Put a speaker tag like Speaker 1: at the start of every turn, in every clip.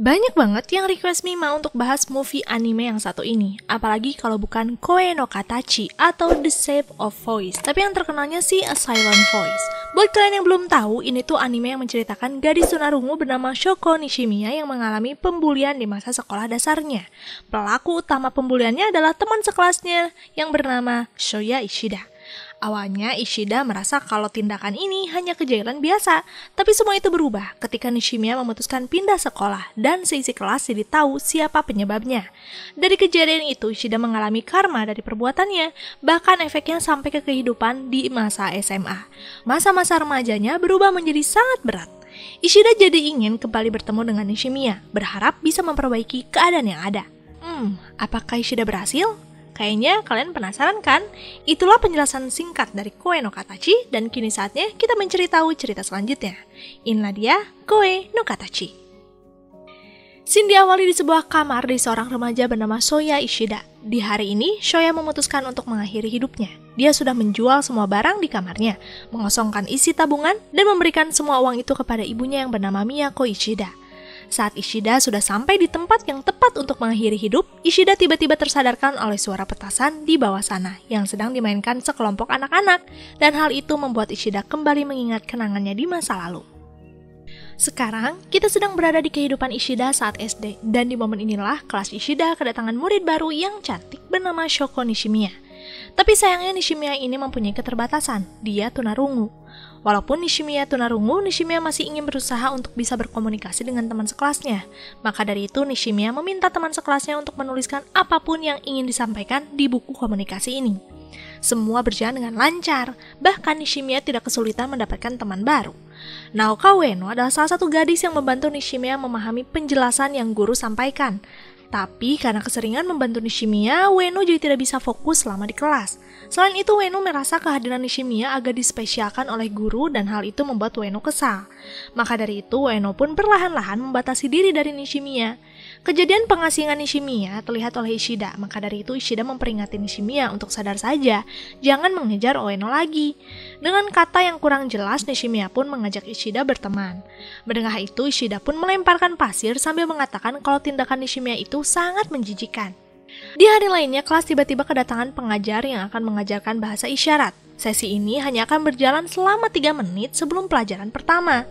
Speaker 1: Banyak banget yang request Mima untuk bahas movie anime yang satu ini, apalagi kalau bukan Koe no Katachi atau The Shape of Voice, tapi yang terkenalnya sih A Silent Voice. Buat kalian yang belum tahu, ini tuh anime yang menceritakan gadis tunarungu bernama Shoko Nishimiya yang mengalami pembulian di masa sekolah dasarnya. Pelaku utama pembuliannya adalah teman sekelasnya yang bernama Shoya Ishida. Awalnya Ishida merasa kalau tindakan ini hanya kejahatan biasa, tapi semua itu berubah ketika Nishimiya memutuskan pindah sekolah dan seisi kelas jadi tahu siapa penyebabnya. Dari kejadian itu Ishida mengalami karma dari perbuatannya, bahkan efeknya sampai ke kehidupan di masa SMA. Masa-masa remajanya berubah menjadi sangat berat. Ishida jadi ingin kembali bertemu dengan Nishimiya, berharap bisa memperbaiki keadaan yang ada. Apakah Ishida berhasil? Kayaknya kalian penasaran kan? Itulah penjelasan singkat dari Koe no Katachi, dan kini saatnya kita mencari tahu cerita selanjutnya. Inilah dia Koe no Katachi. Scene diawali di sebuah kamar di seorang remaja bernama Shoya Ishida. Di hari ini, Shoya memutuskan untuk mengakhiri hidupnya. Dia sudah menjual semua barang di kamarnya, mengosongkan isi tabungan, dan memberikan semua uang itu kepada ibunya yang bernama Miyako Ishida. Saat Ishida sudah sampai di tempat yang tepat untuk mengakhiri hidup, Ishida tiba-tiba tersadarkan oleh suara petasan di bawah sana yang sedang dimainkan sekelompok anak-anak, dan hal itu membuat Ishida kembali mengingat kenangannya di masa lalu. Sekarang, kita sedang berada di kehidupan Ishida saat SD, dan di momen inilah kelas Ishida kedatangan murid baru yang cantik bernama Shoko Nishimiya. Tapi sayangnya Nishimiya ini mempunyai keterbatasan, dia tunarungu. Walaupun Nishimiya tunarungu, Nishimiya masih ingin berusaha untuk bisa berkomunikasi dengan teman sekelasnya. Maka dari itu Nishimiya meminta teman sekelasnya untuk menuliskan apapun yang ingin disampaikan di buku komunikasi ini. Semua berjalan dengan lancar, bahkan Nishimiya tidak kesulitan mendapatkan teman baru. Naoka Ueno adalah salah satu gadis yang membantu Nishimiya memahami penjelasan yang guru sampaikan. Tapi karena keseringan membantu Nishimiya, Ueno jadi tidak bisa fokus selama di kelas. Selain itu, Ueno merasa kehadiran Nishimiya agak dispesialkan oleh guru dan hal itu membuat Ueno kesal. Maka dari itu, Ueno pun perlahan-lahan membatasi diri dari Nishimiya. Kejadian pengasingan Nishimiya terlihat oleh Ishida, maka dari itu Ishida memperingatkan Nishimiya untuk sadar saja, jangan mengejar Ueno lagi. Dengan kata yang kurang jelas, Nishimiya pun mengajak Ishida berteman. Mendengar itu, Ishida pun melemparkan pasir sambil mengatakan kalau tindakan Nishimiya itu sangat menjijikan. Di hari lainnya, kelas tiba-tiba kedatangan pengajar yang akan mengajarkan bahasa isyarat. Sesi ini hanya akan berjalan selama 3 menit sebelum pelajaran pertama.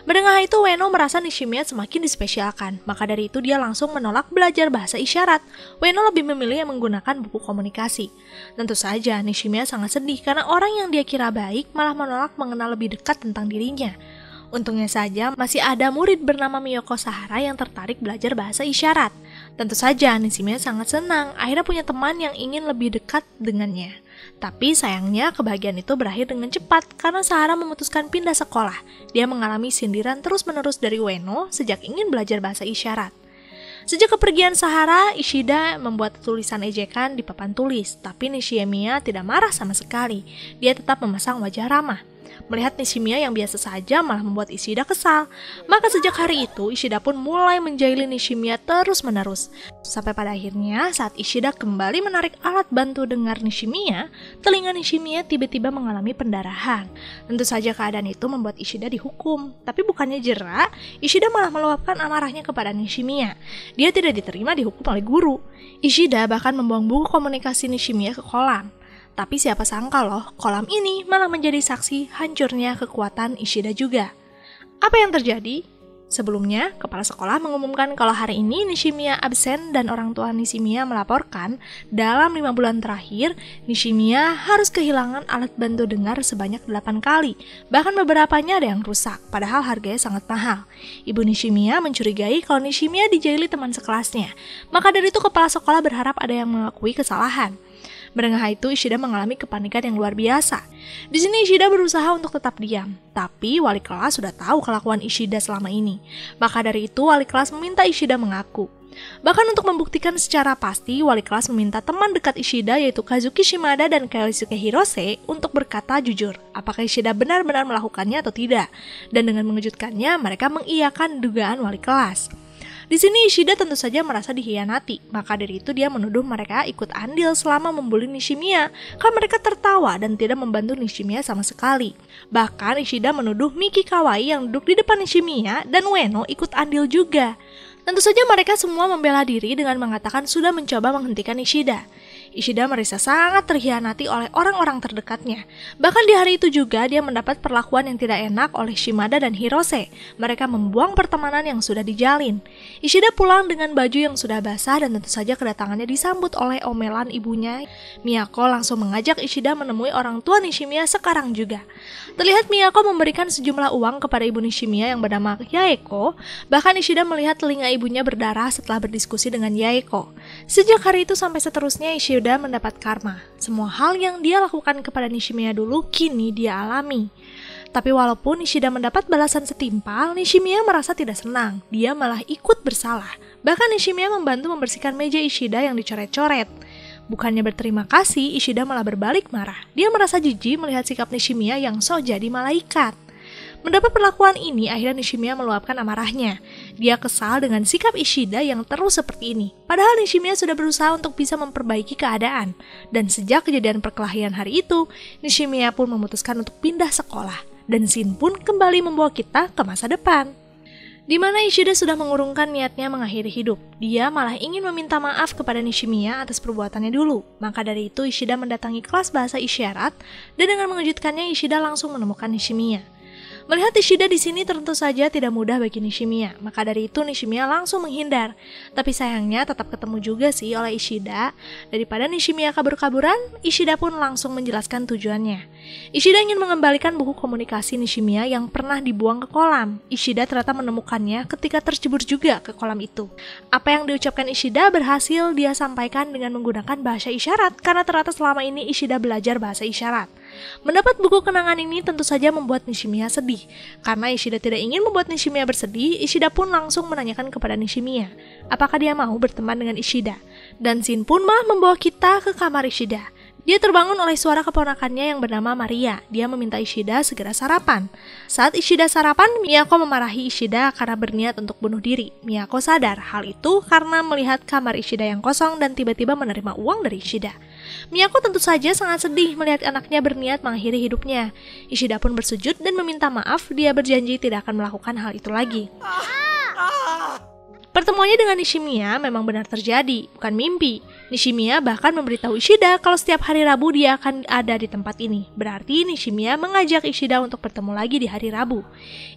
Speaker 1: Mendengar itu, Ueno merasa Nishimiya semakin dispesialkan, maka dari itu dia langsung menolak belajar bahasa isyarat. Ueno lebih memilih yang menggunakan buku komunikasi. Tentu saja, Nishimiya sangat sedih karena orang yang dia kira baik malah menolak mengenal lebih dekat tentang dirinya. Untungnya saja masih ada murid bernama Miyoko Sahara yang tertarik belajar bahasa isyarat. Tentu saja Nishimiya sangat senang akhirnya punya teman yang ingin lebih dekat dengannya. Tapi sayangnya kebahagiaan itu berakhir dengan cepat karena Sahara memutuskan pindah sekolah. Dia mengalami sindiran terus-menerus dari Ueno sejak ingin belajar bahasa isyarat. Sejak kepergian Sahara, Ishida membuat tulisan ejekan di papan tulis, tapi Nishimiya tidak marah sama sekali. Dia tetap memasang wajah ramah. Melihat Nishimiya yang biasa saja malah membuat Ishida kesal. Maka sejak hari itu, Ishida pun mulai menjahili Nishimiya terus-menerus. Sampai pada akhirnya, saat Ishida kembali menarik alat bantu dengar Nishimiya, telinga Nishimiya tiba-tiba mengalami pendarahan. Tentu saja keadaan itu membuat Ishida dihukum. Tapi bukannya jera, Ishida malah meluapkan amarahnya kepada Nishimiya. Dia tidak diterima dihukum oleh guru. Ishida bahkan membuang buku komunikasi Nishimiya ke kolam. Tapi siapa sangka loh, kolam ini malah menjadi saksi hancurnya kekuatan Ishida juga. Apa yang terjadi? Sebelumnya, kepala sekolah mengumumkan kalau hari ini Nishimiya absen dan orang tua Nishimiya melaporkan dalam 5 bulan terakhir, Nishimiya harus kehilangan alat bantu dengar sebanyak 8 kali. Bahkan beberapanya ada yang rusak, padahal harganya sangat mahal. Ibu Nishimiya mencurigai kalau Nishimiya dijahili teman sekelasnya. Maka dari itu kepala sekolah berharap ada yang mengakui kesalahan. Mendengar itu, Ishida mengalami kepanikan yang luar biasa. Di sini Ishida berusaha untuk tetap diam, tapi wali kelas sudah tahu kelakuan Ishida selama ini. Maka dari itu, wali kelas meminta Ishida mengaku. Bahkan untuk membuktikan secara pasti, wali kelas meminta teman dekat Ishida yaitu Kazuki Shimada dan Keisuke Hirose untuk berkata jujur, apakah Ishida benar-benar melakukannya atau tidak. Dan dengan mengejutkannya, mereka mengiyakan dugaan wali kelas. Di sini Ishida tentu saja merasa dikhianati, maka dari itu dia menuduh mereka ikut andil selama membuli Nishimiya, karena mereka tertawa dan tidak membantu Nishimiya sama sekali. Bahkan Ishida menuduh Miki Kawai yang duduk di depan Nishimiya dan Ueno ikut andil juga. Tentu saja mereka semua membela diri dengan mengatakan sudah mencoba menghentikan Ishida. Ishida merasa sangat terhianati oleh orang-orang terdekatnya. Bahkan di hari itu juga dia mendapat perlakuan yang tidak enak oleh Shimada dan Hirose. Mereka membuang pertemanan yang sudah dijalin. Ishida pulang dengan baju yang sudah basah dan tentu saja kedatangannya disambut oleh omelan ibunya. Miyako langsung mengajak Ishida menemui orang tua Nishimiya sekarang juga. Terlihat Miyako memberikan sejumlah uang kepada ibu Nishimiya yang bernama Yaeko. Bahkan Ishida melihat telinga ibunya berdarah setelah berdiskusi dengan Yaeko. Sejak hari itu sampai seterusnya Ishida mendapat karma. Semua hal yang dia lakukan kepada Nishimiya dulu kini dia alami. Tapi walaupun Ishida mendapat balasan setimpal, Nishimiya merasa tidak senang. Dia malah ikut bersalah. Bahkan Nishimiya membantu membersihkan meja Ishida yang dicoret-coret. Bukannya berterima kasih, Ishida malah berbalik marah. Dia merasa jijik melihat sikap Nishimiya yang sok jadi malaikat. Mendapat perlakuan ini, akhirnya Nishimiya meluapkan amarahnya. Dia kesal dengan sikap Ishida yang terus seperti ini. Padahal Nishimiya sudah berusaha untuk bisa memperbaiki keadaan. Dan sejak kejadian perkelahian hari itu, Nishimiya pun memutuskan untuk pindah sekolah. Dan Shin pun kembali membawa kita ke masa depan, di mana Ishida sudah mengurungkan niatnya mengakhiri hidup. Dia malah ingin meminta maaf kepada Nishimiya atas perbuatannya dulu. Maka dari itu Ishida mendatangi kelas bahasa isyarat dan dengan mengejutkannya Ishida langsung menemukan Nishimiya. Melihat Ishida di sini tentu saja tidak mudah bagi Nishimiya, maka dari itu Nishimiya langsung menghindar. Tapi sayangnya tetap ketemu juga sih oleh Ishida. Daripada Nishimiya kabur-kaburan, Ishida pun langsung menjelaskan tujuannya. Ishida ingin mengembalikan buku komunikasi Nishimiya yang pernah dibuang ke kolam. Ishida ternyata menemukannya ketika tercebur juga ke kolam itu. Apa yang diucapkan Ishida berhasil dia sampaikan dengan menggunakan bahasa isyarat karena ternyata selama ini Ishida belajar bahasa isyarat. Mendapat buku kenangan ini tentu saja membuat Nishimiya sedih. Karena Ishida tidak ingin membuat Nishimiya bersedih, Ishida pun langsung menanyakan kepada Nishimiya apakah dia mau berteman dengan Ishida. Dan Shin pun malah membawa kita ke kamar Ishida. Dia terbangun oleh suara keponakannya yang bernama Maria. Dia meminta Ishida segera sarapan. Saat Ishida sarapan, Miyako memarahi Ishida karena berniat untuk bunuh diri. Miyako sadar hal itu karena melihat kamar Ishida yang kosong dan tiba-tiba menerima uang dari Ishida. Miyako tentu saja sangat sedih melihat anaknya berniat mengakhiri hidupnya. Ishida pun bersujud dan meminta maaf. Dia berjanji tidak akan melakukan hal itu lagi. Pertemuannya dengan Nishimiya memang benar terjadi, bukan mimpi. Nishimiya bahkan memberitahu Ishida kalau setiap hari Rabu dia akan ada di tempat ini. Berarti Nishimiya mengajak Ishida untuk bertemu lagi di hari Rabu.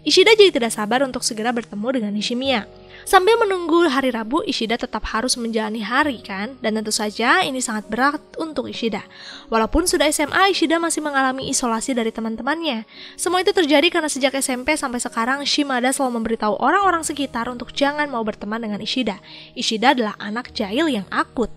Speaker 1: Ishida jadi tidak sabar untuk segera bertemu dengan Nishimiya. Sambil menunggu hari Rabu, Ishida tetap harus menjalani hari kan? Dan tentu saja ini sangat berat untuk Ishida. Walaupun sudah SMA, Ishida masih mengalami isolasi dari teman-temannya. Semua itu terjadi karena sejak SMP sampai sekarang, Shimada selalu memberitahu orang-orang sekitar untuk jangan mau berteman dengan Ishida. Ishida adalah anak jahil yang akut.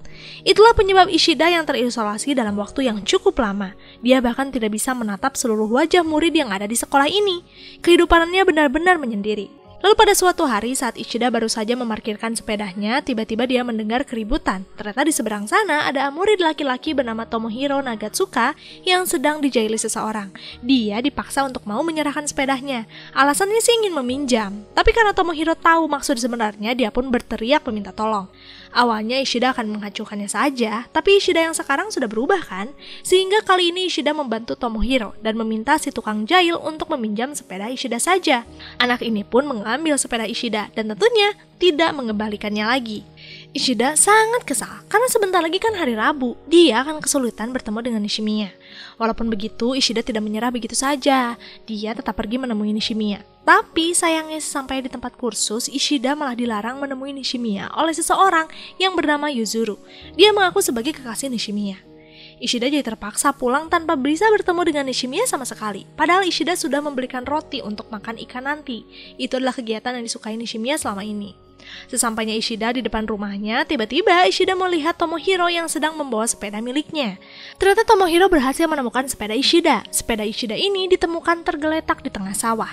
Speaker 1: Itulah penyebab Ishida yang terisolasi dalam waktu yang cukup lama. Dia bahkan tidak bisa menatap seluruh wajah murid yang ada di sekolah ini. Kehidupannya benar-benar menyendiri. Lalu pada suatu hari saat Ishida baru saja memarkirkan sepedanya, tiba-tiba dia mendengar keributan. Ternyata di seberang sana ada murid laki-laki bernama Tomohiro Nagatsuka yang sedang dijahili seseorang. Dia dipaksa untuk mau menyerahkan sepedanya. Alasannya sih ingin meminjam. Tapi karena Tomohiro tahu maksud sebenarnya, dia pun berteriak meminta tolong. Awalnya Ishida akan mengacuhkannya saja, tapi Ishida yang sekarang sudah berubah kan? Sehingga kali ini Ishida membantu Tomohiro dan meminta si tukang jahil untuk meminjam sepeda Ishida saja. Anak ini pun mengambil sepeda Ishida dan tentunya tidak mengembalikannya lagi. Ishida sangat kesal karena sebentar lagi kan hari Rabu, dia akan kesulitan bertemu dengan Nishimiya. Walaupun begitu, Ishida tidak menyerah begitu saja. Dia tetap pergi menemui Nishimiya. Tapi sayangnya sampai di tempat kursus, Ishida malah dilarang menemui Nishimiya oleh seseorang yang bernama Yuzuru. Dia mengaku sebagai kekasih Nishimiya. Ishida jadi terpaksa pulang tanpa bisa bertemu dengan Nishimiya sama sekali. Padahal Ishida sudah membelikan roti untuk makan ikan nanti. Itu adalah kegiatan yang disukai Nishimiya selama ini. Sesampainya Ishida di depan rumahnya, tiba-tiba Ishida melihat Tomohiro yang sedang membawa sepeda miliknya. Ternyata Tomohiro berhasil menemukan sepeda Ishida. Sepeda Ishida ini ditemukan tergeletak di tengah sawah.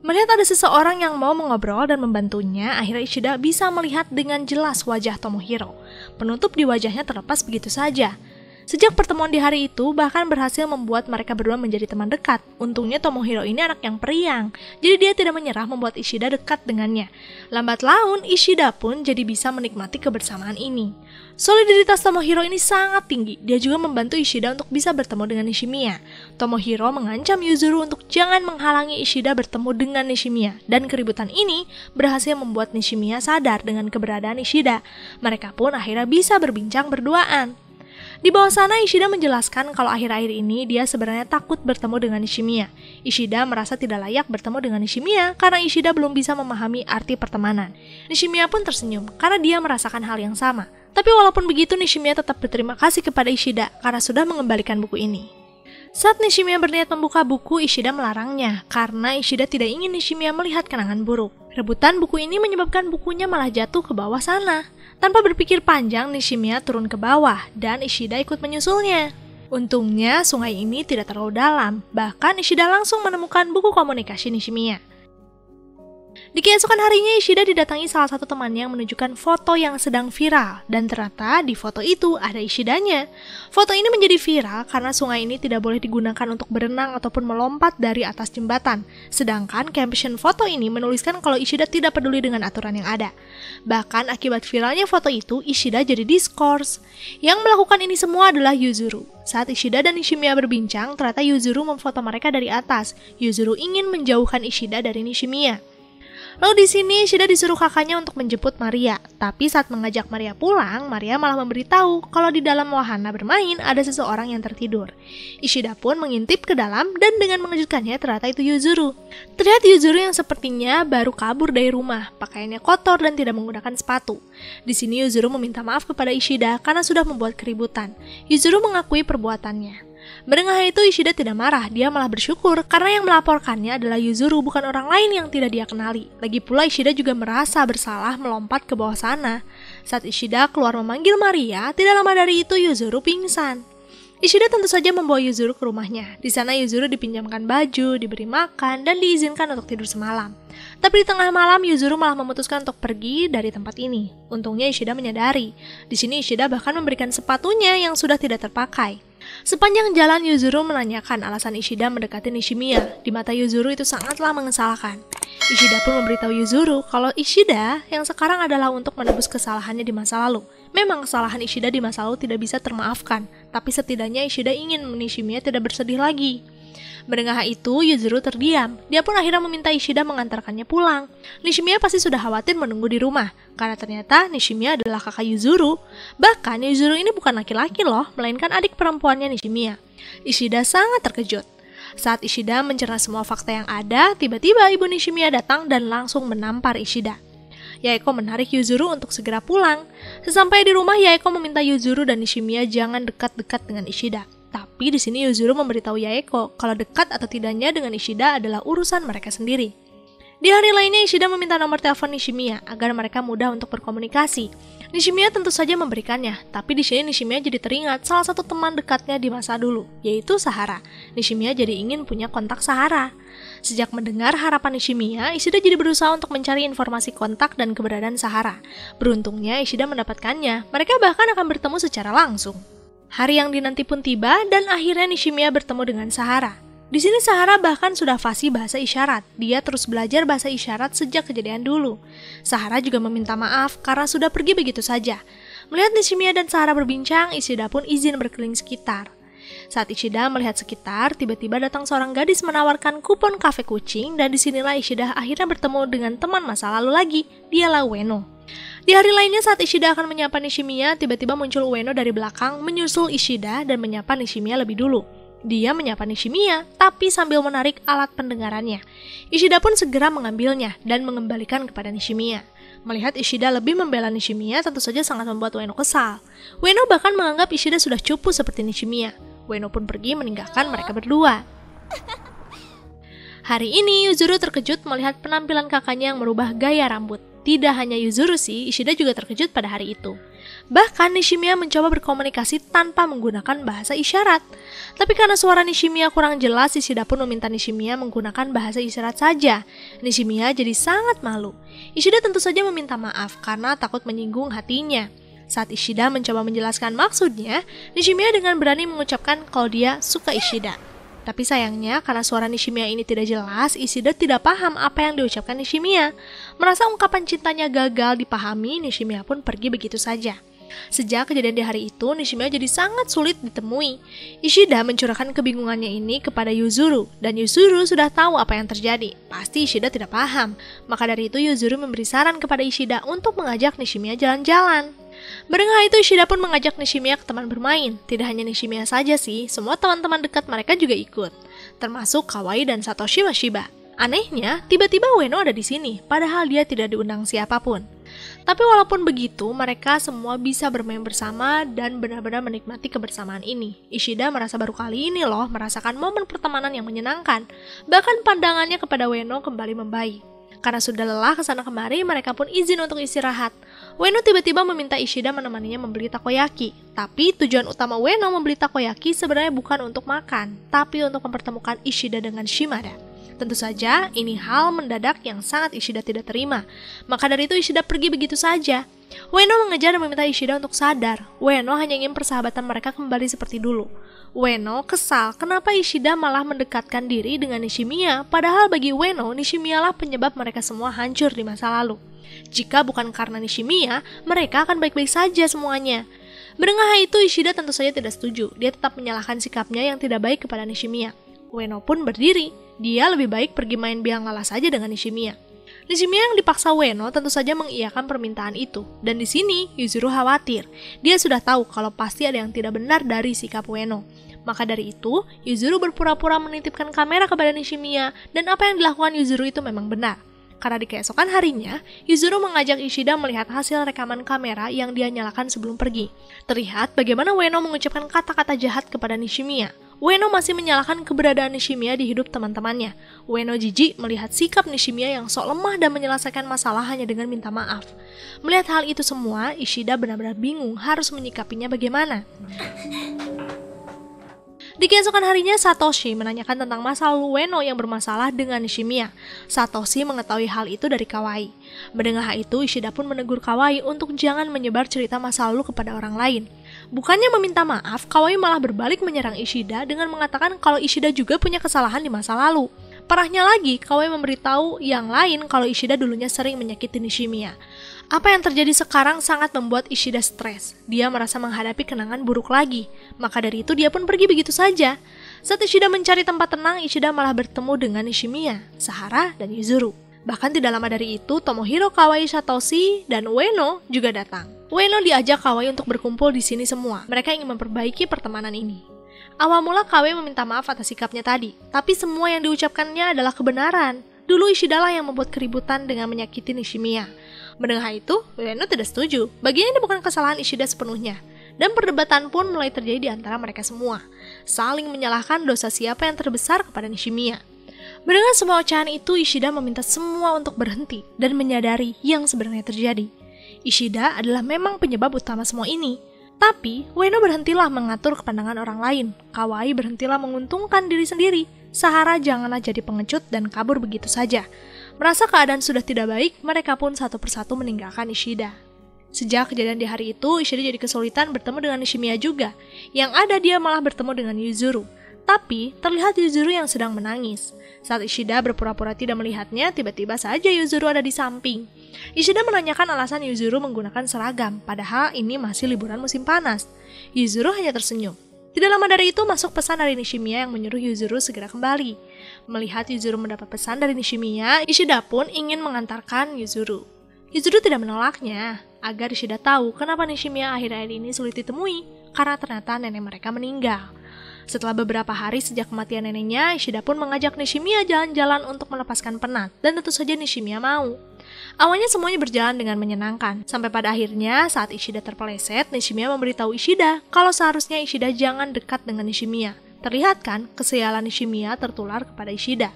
Speaker 1: Melihat ada seseorang yang mau mengobrol dan membantunya, akhirnya Ishida bisa melihat dengan jelas wajah Tomohiro. Penutup di wajahnya terlepas begitu saja. Sejak pertemuan di hari itu, bahkan berhasil membuat mereka berdua menjadi teman dekat. Untungnya Tomohiro ini anak yang periang, jadi dia tidak menyerah membuat Ishida dekat dengannya. Lambat laun, Ishida pun jadi bisa menikmati kebersamaan ini. Soliditas Tomohiro ini sangat tinggi, dia juga membantu Ishida untuk bisa bertemu dengan Nishimiya. Tomohiro mengancam Yuzuru untuk jangan menghalangi Ishida bertemu dengan Nishimiya, dan keributan ini berhasil membuat Nishimiya sadar dengan keberadaan Ishida. Mereka pun akhirnya bisa berbincang berduaan. Di bawah sana, Ishida menjelaskan kalau akhir-akhir ini dia sebenarnya takut bertemu dengan Nishimiya. Ishida merasa tidak layak bertemu dengan Nishimiya karena Ishida belum bisa memahami arti pertemanan. Nishimiya pun tersenyum karena dia merasakan hal yang sama. Tapi walaupun begitu, Nishimiya tetap berterima kasih kepada Ishida karena sudah mengembalikan buku ini. Saat Nishimiya berniat membuka buku, Ishida melarangnya karena Ishida tidak ingin Nishimiya melihat kenangan buruk. Rebutan buku ini menyebabkan bukunya malah jatuh ke bawah sana. Tanpa berpikir panjang, Nishimiya turun ke bawah dan Ishida ikut menyusulnya. Untungnya sungai ini tidak terlalu dalam, bahkan Ishida langsung menemukan buku komunikasi Nishimiya. Di keesokan harinya, Ishida didatangi salah satu temannya yang menunjukkan foto yang sedang viral, dan ternyata di foto itu ada Ishidanya. Foto ini menjadi viral karena sungai ini tidak boleh digunakan untuk berenang ataupun melompat dari atas jembatan. Sedangkan caption foto ini menuliskan kalau Ishida tidak peduli dengan aturan yang ada. Bahkan akibat viralnya foto itu, Ishida jadi diskors. Yang melakukan ini semua adalah Yuzuru. Saat Ishida dan Nishimiya berbincang, ternyata Yuzuru memfoto mereka dari atas. Yuzuru ingin menjauhkan Ishida dari Nishimiya. Lalu di sini Ishida disuruh kakaknya untuk menjemput Maria. Tapi saat mengajak Maria pulang, Maria malah memberitahu kalau di dalam wahana bermain ada seseorang yang tertidur. Ishida pun mengintip ke dalam dan dengan mengejutkannya ternyata itu Yuzuru. Terlihat Yuzuru yang sepertinya baru kabur dari rumah, pakaiannya kotor dan tidak menggunakan sepatu. Di sini Yuzuru meminta maaf kepada Ishida karena sudah membuat keributan. Yuzuru mengakui perbuatannya. Mendengar itu, Ishida tidak marah, dia malah bersyukur karena yang melaporkannya adalah Yuzuru, bukan orang lain yang tidak dia kenali. Lagi pula Ishida juga merasa bersalah melompat ke bawah sana. Saat Ishida keluar memanggil Maria, tidak lama dari itu Yuzuru pingsan. Ishida tentu saja membawa Yuzuru ke rumahnya. Di sana Yuzuru dipinjamkan baju, diberi makan, dan diizinkan untuk tidur semalam. Tapi di tengah malam Yuzuru malah memutuskan untuk pergi dari tempat ini. Untungnya Ishida menyadari. Di sini Ishida bahkan memberikan sepatunya yang sudah tidak terpakai. Sepanjang jalan Yuzuru menanyakan alasan Ishida mendekati Nishimiya. Di mata Yuzuru itu sangatlah mengesalkan. Ishida pun memberitahu Yuzuru kalau Ishida yang sekarang adalah untuk menebus kesalahannya di masa lalu. Memang kesalahan Ishida di masa lalu tidak bisa termaafkan, tapi setidaknya Ishida ingin Nishimiya tidak bersedih lagi. Mendengar itu, Yuzuru terdiam. Dia pun akhirnya meminta Ishida mengantarkannya pulang. Nishimiya pasti sudah khawatir menunggu di rumah, karena ternyata Nishimiya adalah kakak Yuzuru. Bahkan Yuzuru ini bukan laki-laki loh, melainkan adik perempuannya Nishimiya. Ishida sangat terkejut. Saat Ishida mencerna semua fakta yang ada, tiba-tiba ibu Nishimiya datang dan langsung menampar Ishida. Yaeko menarik Yuzuru untuk segera pulang. Sesampai di rumah, Yaeko meminta Yuzuru dan Nishimiya jangan dekat-dekat dengan Ishida. Tapi di sini Yuzuru memberitahu Yaeko kalau dekat atau tidaknya dengan Ishida adalah urusan mereka sendiri. Di hari lainnya, Ishida meminta nomor telepon Nishimiya agar mereka mudah untuk berkomunikasi. Nishimiya tentu saja memberikannya, tapi di sini Nishimiya jadi teringat salah satu teman dekatnya di masa dulu, yaitu Sahara. Nishimiya jadi ingin punya kontak Sahara. Sejak mendengar harapan Nishimiya, Ishida jadi berusaha untuk mencari informasi kontak dan keberadaan Sahara. Beruntungnya, Ishida mendapatkannya. Mereka bahkan akan bertemu secara langsung. Hari yang dinanti pun tiba dan akhirnya Nishimiya bertemu dengan Sahara. Di sini Sahara bahkan sudah fasih bahasa isyarat. Dia terus belajar bahasa isyarat sejak kejadian dulu. Sahara juga meminta maaf karena sudah pergi begitu saja. Melihat Nishimiya dan Sahara berbincang, Ishida pun izin berkeliling sekitar. Saat Ishida melihat sekitar, tiba-tiba datang seorang gadis menawarkan kupon kafe kucing dan disinilah Ishida akhirnya bertemu dengan teman masa lalu lagi, dialah Ueno. Di hari lainnya saat Ishida akan menyapa Nishimiya, tiba-tiba muncul Ueno dari belakang menyusul Ishida dan menyapa Nishimiya lebih dulu. Dia menyapa Nishimiya, tapi sambil menarik alat pendengarannya. Ishida pun segera mengambilnya dan mengembalikan kepada Nishimiya. Melihat Ishida lebih membela Nishimiya, tentu saja sangat membuat Ueno kesal. Ueno bahkan menganggap Ishida sudah cupu seperti Nishimiya. Ueno pun pergi meninggalkan mereka berdua. Hari ini Yuzuru terkejut melihat penampilan kakaknya yang merubah gaya rambut. Tidak hanya Yuzuru sih, Ishida juga terkejut pada hari itu. Bahkan Nishimiya mencoba berkomunikasi tanpa menggunakan bahasa isyarat. Tapi karena suara Nishimiya kurang jelas, Ishida pun meminta Nishimiya menggunakan bahasa isyarat saja. Nishimiya jadi sangat malu. Ishida tentu saja meminta maaf karena takut menyinggung hatinya. Saat Ishida mencoba menjelaskan maksudnya, Nishimiya dengan berani mengucapkan kalau dia suka Ishida. Tapi sayangnya, karena suara Nishimiya ini tidak jelas, Ishida tidak paham apa yang diucapkan Nishimiya. Merasa ungkapan cintanya gagal dipahami, Nishimiya pun pergi begitu saja. Sejak kejadian di hari itu, Nishimiya jadi sangat sulit ditemui. Ishida mencurahkan kebingungannya ini kepada Yuzuru, dan Yuzuru sudah tahu apa yang terjadi. Pasti Ishida tidak paham. Maka dari itu Yuzuru memberi saran kepada Ishida untuk mengajak Nishimiya jalan-jalan. Mendengar itu, Ishida pun mengajak Nishimiya ke taman bermain. Tidak hanya Nishimiya saja sih, semua teman-teman dekat mereka juga ikut, termasuk Kawai dan Satoshi Washiba. Anehnya, tiba-tiba Ueno ada di sini, padahal dia tidak diundang siapapun. Tapi walaupun begitu, mereka semua bisa bermain bersama dan benar-benar menikmati kebersamaan ini. Ishida merasa baru kali ini loh merasakan momen pertemanan yang menyenangkan. Bahkan pandangannya kepada Ueno kembali membaik. Karena sudah lelah kesana kemari, mereka pun izin untuk istirahat. Ueno tiba-tiba meminta Ishida menemaninya membeli takoyaki. Tapi tujuan utama Ueno membeli takoyaki sebenarnya bukan untuk makan, tapi untuk mempertemukan Ishida dengan Shimada. Tentu saja, ini hal mendadak yang sangat Ishida tidak terima. Maka dari itu Ishida pergi begitu saja. Ueno mengejar dan meminta Ishida untuk sadar. Ueno hanya ingin persahabatan mereka kembali seperti dulu. Ueno kesal kenapa Ishida malah mendekatkan diri dengan Nishimiya, padahal bagi Ueno, Nishimiya lah penyebab mereka semua hancur di masa lalu. Jika bukan karena Nishimiya, mereka akan baik-baik saja semuanya. Mendengar hal itu, Ishida tentu saja tidak setuju. Dia tetap menyalahkan sikapnya yang tidak baik kepada Nishimiya. Ueno pun berdiri. Dia lebih baik pergi main biang lala saja dengan Nishimiya. Nishimiya yang dipaksa Ueno tentu saja mengiyakan permintaan itu. Dan di sini, Yuzuru khawatir. Dia sudah tahu kalau pasti ada yang tidak benar dari sikap Ueno. Maka dari itu, Yuzuru berpura-pura menitipkan kamera kepada Nishimiya, dan apa yang dilakukan Yuzuru itu memang benar. Karena di keesokan harinya, Yuzuru mengajak Ishida melihat hasil rekaman kamera yang dia nyalakan sebelum pergi. Terlihat bagaimana Ueno mengucapkan kata-kata jahat kepada Nishimiya. Ueno masih menyalahkan keberadaan Nishimiya di hidup teman-temannya. Ueno jijik melihat sikap Nishimiya yang sok lemah dan menyelesaikan masalah hanya dengan minta maaf. Melihat hal itu semua, Ishida benar-benar bingung harus menyikapinya bagaimana. Di keesokan harinya, Satoshi menanyakan tentang masa lalu Ueno yang bermasalah dengan Nishimiya. Satoshi mengetahui hal itu dari Kawai. Mendengar hal itu, Ishida pun menegur Kawai untuk jangan menyebar cerita masa lalu kepada orang lain. Bukannya meminta maaf, Kawai malah berbalik menyerang Ishida dengan mengatakan kalau Ishida juga punya kesalahan di masa lalu. Parahnya lagi, Kawai memberitahu yang lain kalau Ishida dulunya sering menyakiti Nishimiya. Apa yang terjadi sekarang sangat membuat Ishida stres. Dia merasa menghadapi kenangan buruk lagi. Maka dari itu dia pun pergi begitu saja. Saat Ishida mencari tempat tenang, Ishida malah bertemu dengan Nishimiya, Sahara, dan Yuzuru. Bahkan tidak lama dari itu, Tomohiro, Kawai, Satoshi, dan Ueno juga datang. Ueno diajak Kawai untuk berkumpul di sini semua. Mereka ingin memperbaiki pertemanan ini. Awal mula Kawai meminta maaf atas sikapnya tadi, tapi semua yang diucapkannya adalah kebenaran. Dulu Ishida lah yang membuat keributan dengan menyakiti Nishimiya. Mendengar itu, Ueno tidak setuju. Baginya ini bukan kesalahan Ishida sepenuhnya. Dan perdebatan pun mulai terjadi di antara mereka semua. Saling menyalahkan dosa siapa yang terbesar kepada Nishimiya. Mendengar semua ocehan itu, Ishida meminta semua untuk berhenti dan menyadari yang sebenarnya terjadi. Ishida adalah memang penyebab utama semua ini. Tapi, Ueno berhentilah mengatur pandangan orang lain. Kawai berhentilah menguntungkan diri sendiri. Sahara janganlah jadi pengecut dan kabur begitu saja. Merasa keadaan sudah tidak baik, mereka pun satu persatu meninggalkan Ishida. Sejak kejadian di hari itu, Ishida jadi kesulitan bertemu dengan Nishimiya juga. Yang ada dia malah bertemu dengan Yuzuru. Tapi, terlihat Yuzuru yang sedang menangis. Saat Ishida berpura-pura tidak melihatnya, tiba-tiba saja Yuzuru ada di samping. Ishida menanyakan alasan Yuzuru menggunakan seragam, padahal ini masih liburan musim panas. Yuzuru hanya tersenyum. Tidak lama dari itu masuk pesan dari Nishimiya yang menyuruh Yuzuru segera kembali. Melihat Yuzuru mendapat pesan dari Nishimiya, Ishida pun ingin mengantarkan Yuzuru. Yuzuru tidak menolaknya, agar Ishida tahu kenapa Nishimiya akhir-akhir ini sulit ditemui, karena ternyata nenek mereka meninggal. Setelah beberapa hari sejak kematian neneknya, Ishida pun mengajak Nishimiya jalan-jalan untuk melepaskan penat, dan tentu saja Nishimiya mau. Awalnya semuanya berjalan dengan menyenangkan, sampai pada akhirnya saat Ishida terpeleset, Nishimiya memberitahu Ishida kalau seharusnya Ishida jangan dekat dengan Nishimiya. Terlihat kan, kesialan Nishimiya tertular kepada Ishida.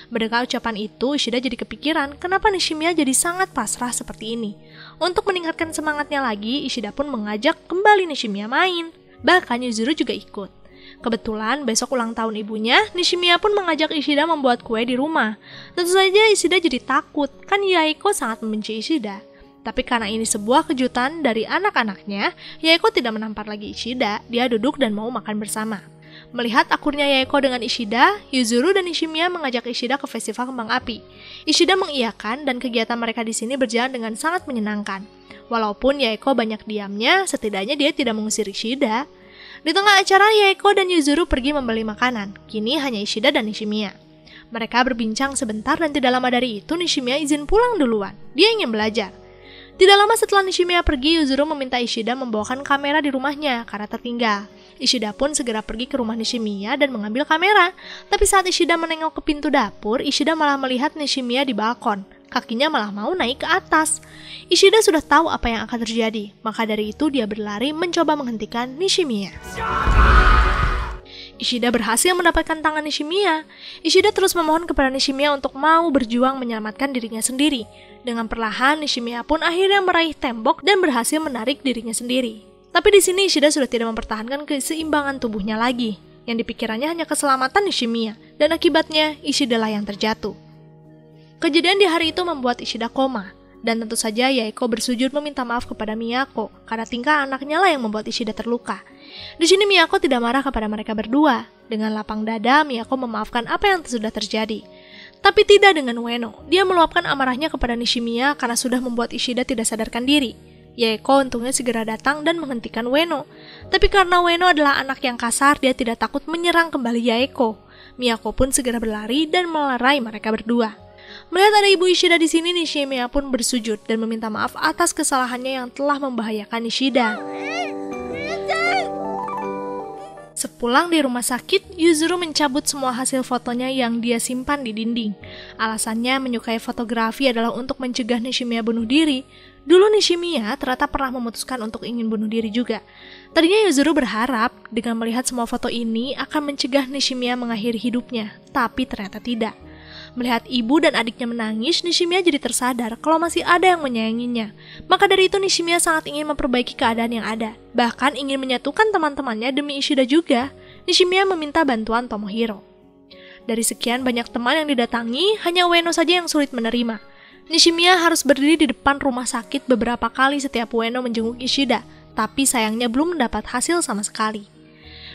Speaker 1: Mendengar ucapan itu, Ishida jadi kepikiran kenapa Nishimiya jadi sangat pasrah seperti ini. Untuk meningkatkan semangatnya lagi, Ishida pun mengajak kembali Nishimiya main. Bahkan Yuzuru juga ikut. Kebetulan besok ulang tahun ibunya, Nishimiya pun mengajak Ishida membuat kue di rumah. Tentu saja Ishida jadi takut, kan Yaeko sangat membenci Ishida. Tapi karena ini sebuah kejutan dari anak-anaknya, Yaeko tidak menampar lagi Ishida, dia duduk dan mau makan bersama. Melihat akurnya Yaeko dengan Ishida, Yuzuru dan Nishimiya mengajak Ishida ke festival kembang api. Ishida mengiyakan dan kegiatan mereka di sini berjalan dengan sangat menyenangkan. Walaupun Yaeko banyak diamnya, setidaknya dia tidak mengusir Ishida. Di tengah acara, Yaeko dan Yuzuru pergi membeli makanan. Kini hanya Ishida dan Nishimiya. Mereka berbincang sebentar dan tidak lama dari itu Nishimiya izin pulang duluan. Dia ingin belajar. Tidak lama setelah Nishimiya pergi, Yuzuru meminta Ishida membawakan kamera di rumahnya karena tertinggal. Ishida pun segera pergi ke rumah Nishimiya dan mengambil kamera. Tapi saat Ishida menengok ke pintu dapur, Ishida malah melihat Nishimiya di balkon. Kakinya malah mau naik ke atas. Ishida sudah tahu apa yang akan terjadi, maka dari itu dia berlari mencoba menghentikan Nishimiya. Ishida berhasil mendapatkan tangan Nishimiya. Ishida terus memohon kepada Nishimiya untuk mau berjuang menyelamatkan dirinya sendiri. Dengan perlahan, Nishimiya pun akhirnya meraih tembok dan berhasil menarik dirinya sendiri. Tapi di sini Ishida sudah tidak mempertahankan keseimbangan tubuhnya lagi. Yang dipikirannya hanya keselamatan Nishimiya, dan akibatnya Ishida lah yang terjatuh. Kejadian di hari itu membuat Ishida koma. Dan tentu saja Yaeko bersujud meminta maaf kepada Miyako karena tingkah anaknya lah yang membuat Ishida terluka. Di sini Miyako tidak marah kepada mereka berdua. Dengan lapang dada, Miyako memaafkan apa yang sudah terjadi. Tapi tidak dengan Ueno. Dia meluapkan amarahnya kepada Nishimiya karena sudah membuat Ishida tidak sadarkan diri. Yaeko untungnya segera datang dan menghentikan Ueno. Tapi karena Ueno adalah anak yang kasar, dia tidak takut menyerang kembali Yaeko. Miyako pun segera berlari dan melerai mereka berdua. Melihat ada ibu Ishida di sini, Nishimiya pun bersujud dan meminta maaf atas kesalahannya yang telah membahayakan Ishida. Sepulang di rumah sakit, Yuzuru mencabut semua hasil fotonya yang dia simpan di dinding. Alasannya menyukai fotografi adalah untuk mencegah Nishimiya bunuh diri. Dulu Nishimiya ternyata pernah memutuskan untuk ingin bunuh diri juga. Tadinya Yuzuru berharap dengan melihat semua foto ini akan mencegah Nishimiya mengakhiri hidupnya, tapi ternyata tidak. Melihat ibu dan adiknya menangis, Nishimiya jadi tersadar kalau masih ada yang menyayanginya. Maka dari itu Nishimiya sangat ingin memperbaiki keadaan yang ada. Bahkan ingin menyatukan teman-temannya demi Ishida juga. Nishimiya meminta bantuan Tomohiro. Dari sekian banyak teman yang didatangi, hanya Ueno saja yang sulit menerima. Nishimiya harus berdiri di depan rumah sakit beberapa kali setiap Ueno menjenguk Ishida, tapi sayangnya belum mendapat hasil sama sekali.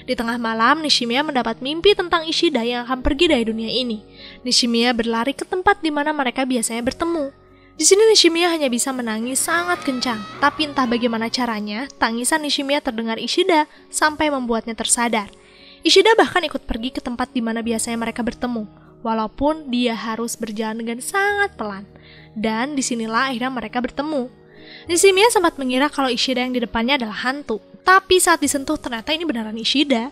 Speaker 1: Di tengah malam, Nishimiya mendapat mimpi tentang Ishida yang akan pergi dari dunia ini. Nishimiya berlari ke tempat di mana mereka biasanya bertemu. Di sini Nishimiya hanya bisa menangis sangat kencang, tapi entah bagaimana caranya, tangisan Nishimiya terdengar Ishida sampai membuatnya tersadar. Ishida bahkan ikut pergi ke tempat di mana biasanya mereka bertemu, walaupun dia harus berjalan dengan sangat pelan. Dan disinilah akhirnya mereka bertemu. Nishimiya sempat mengira kalau Ishida yang di depannya adalah hantu. Tapi saat disentuh ternyata ini beneran Ishida.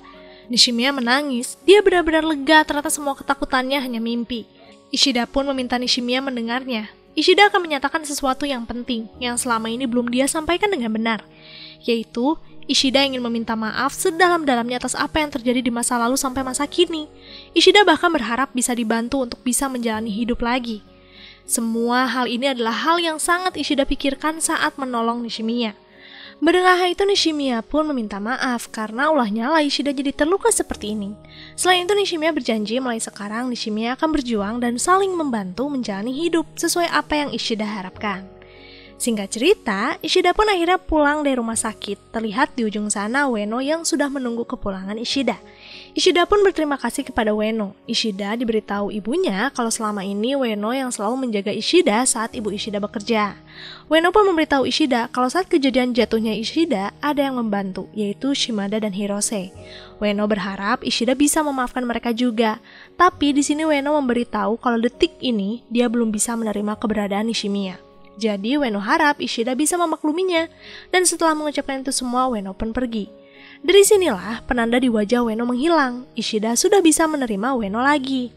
Speaker 1: Nishimiya menangis. Dia benar-benar lega, ternyata semua ketakutannya hanya mimpi. Ishida pun meminta Nishimiya mendengarnya. Ishida akan menyatakan sesuatu yang penting, yang selama ini belum dia sampaikan dengan benar. Yaitu, Ishida ingin meminta maaf sedalam-dalamnya atas apa yang terjadi di masa lalu sampai masa kini. Ishida bahkan berharap bisa dibantu untuk bisa menjalani hidup lagi. Semua hal ini adalah hal yang sangat Ishida pikirkan saat menolong Nishimiya. Mendengar hal itu, Nishimiya pun meminta maaf karena ulahnya lah Ishida jadi terluka seperti ini. Selain itu, Nishimiya berjanji mulai sekarang Nishimiya akan berjuang dan saling membantu menjalani hidup sesuai apa yang Ishida harapkan. Singkat cerita, Ishida pun akhirnya pulang dari rumah sakit. Terlihat di ujung sana Ueno yang sudah menunggu kepulangan Ishida. Ishida pun berterima kasih kepada Ueno. Ishida diberitahu ibunya kalau selama ini Ueno yang selalu menjaga Ishida saat ibu Ishida bekerja. Ueno pun memberitahu Ishida kalau saat kejadian jatuhnya Ishida ada yang membantu, yaitu Shimada dan Hirose. Ueno berharap Ishida bisa memaafkan mereka juga. Tapi di sini Ueno memberitahu kalau detik ini dia belum bisa menerima keberadaan Nishimiya. Jadi Ueno harap Ishida bisa memakluminya. Dan setelah mengucapkan itu semua, Ueno pun pergi. Dari sinilah penanda di wajah Ueno menghilang. Ishida sudah bisa menerima Ueno lagi.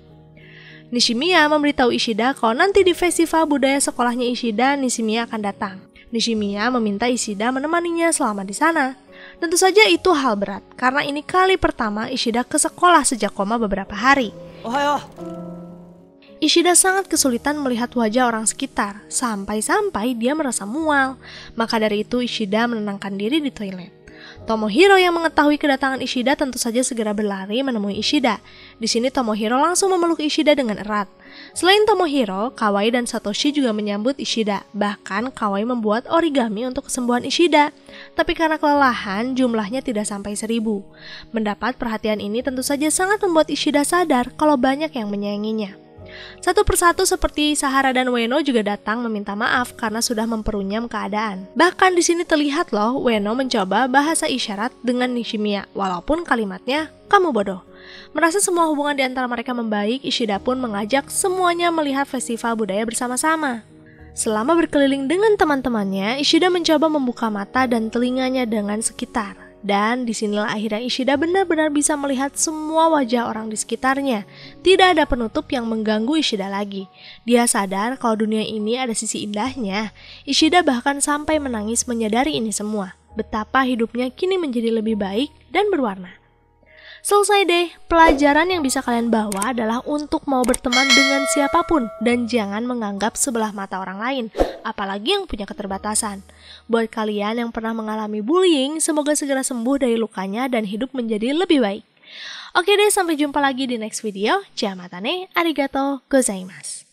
Speaker 1: Nishimiya memberitahu Ishida kalau nanti di festival budaya sekolahnya Ishida, Nishimiya akan datang. Nishimiya meminta Ishida menemaninya selama di sana. Tentu saja itu hal berat, karena ini kali pertama Ishida ke sekolah sejak koma beberapa hari.
Speaker 2: Ohayo.
Speaker 1: Ishida sangat kesulitan melihat wajah orang sekitar, sampai-sampai dia merasa mual. Maka dari itu Ishida menenangkan diri di toilet. Tomohiro yang mengetahui kedatangan Ishida tentu saja segera berlari menemui Ishida. Di sini Tomohiro langsung memeluk Ishida dengan erat. Selain Tomohiro, Kawai dan Satoshi juga menyambut Ishida. Bahkan Kawai membuat origami untuk kesembuhan Ishida. Tapi karena kelelahan, jumlahnya tidak sampai 1000. Mendapat perhatian ini tentu saja sangat membuat Ishida sadar kalau banyak yang menyayanginya. Satu persatu seperti Sahara dan Ueno juga datang meminta maaf karena sudah memperunyam keadaan. Bahkan di sini terlihat loh Ueno mencoba bahasa isyarat dengan Nishimiya, walaupun kalimatnya "kamu bodoh". Merasa semua hubungan di antara mereka membaik, Ishida pun mengajak semuanya melihat festival budaya bersama-sama. Selama berkeliling dengan teman-temannya, Ishida mencoba membuka mata dan telinganya dengan sekitar. Dan disinilah akhirnya Ishida benar-benar bisa melihat semua wajah orang di sekitarnya. Tidak ada penutup yang mengganggu Ishida lagi. Dia sadar kalau dunia ini ada sisi indahnya. Ishida bahkan sampai menangis menyadari ini semua. Betapa hidupnya kini menjadi lebih baik dan berwarna. Selesai deh, pelajaran yang bisa kalian bawa adalah untuk mau berteman dengan siapapun dan jangan menganggap sebelah mata orang lain, apalagi yang punya keterbatasan. Buat kalian yang pernah mengalami bullying, semoga segera sembuh dari lukanya dan hidup menjadi lebih baik. Oke deh, sampai jumpa lagi di next video. Jamatane, arigato gozaimasu.